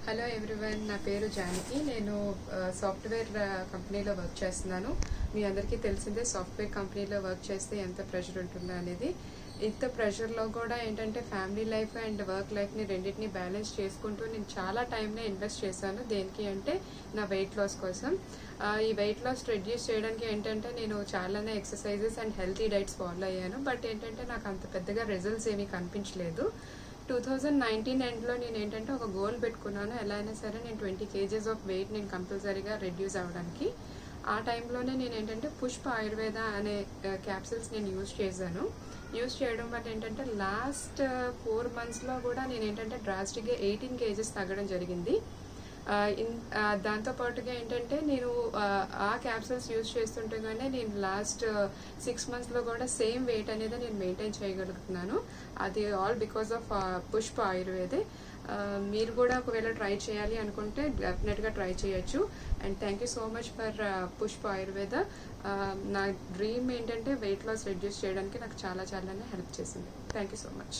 Hello everyone, నా పేరు జానకి. నేను సాఫ్ట్వేర్ కంపెనీలో వర్క్ చేస్తున్నాను. మీ అందరికీ తెలిసిందే సాఫ్ట్వేర్ కంపెనీలో వర్క్ చేస్తే ఎంత ప్రెషర్ ఉంటుందో అనేది. ఇంత ప్రెషర్లో కూడా ఏంటంటే ఫ్యామిలీ లైఫ్ అండ్ వర్క్ లైఫ్ని రెండింటిని బ్యాలెన్స్ చేసుకుంటూ నేను చాలా టైంని ఇన్వెస్ట్ చేశాను. దేనికి అంటే నా వెయిట్ లాస్ కోసం. ఈ వెయిట్ లాస్ రెడ్యూస్ చేయడానికి ఏంటంటే నేను చాలానే exercises and healthy diets follow అయ్యాను. బట్ ఏంటంటే నాకు అంత పెద్దగా రిజల్ట్స్ ఏమీ కనిపించలేదు. 2019 ఎండ్లో నేను ఏంటంటే ఒక గోల్ పెట్టుకున్నాను. ఎలా అయినా సరే నేను 20 kgs ఆఫ్ వెయిట్ నేను కంపల్సరీగా రెడ్యూస్ అవ్వడానికి. ఆ టైంలోనే నేను ఏంటంటే పుష్ప ఆయుర్వేద అనే క్యాప్సిల్స్ నేను యూజ్ చేశాను. యూజ్ చేయడం వల్ల ఏంటంటే లాస్ట్ 4 monthsలో కూడా నేను ఏంటంటే డ్రాస్టిక్గా 18 kgs తగ్గడం జరిగింది. దాంతోపాటుగా ఏంటంటే నేను ఆ క్యాప్సిల్స్ యూజ్ చేస్తుండగానే నేను లాస్ట్ 6 monthsలో కూడా సేమ్ వెయిట్ అనేది నేను మెయింటైన్ చేయగలుగుతున్నాను. అది ఆల్ బికాస్ ఆఫ్ పుష్ప ఆయుర్వేదే. మీరు కూడా ఒకవేళ ట్రై చేయాలి అనుకుంటే డెఫినెట్గా ట్రై చేయొచ్చు. And thank you so much for Pushpa Ayurveda. నా డ్రీమ్ ఏంటంటే వెయిట్ లాస్ రెడ్యూస్ చేయడానికి నాకు చాలానే హెల్ప్ చేసింది. Thank you so much.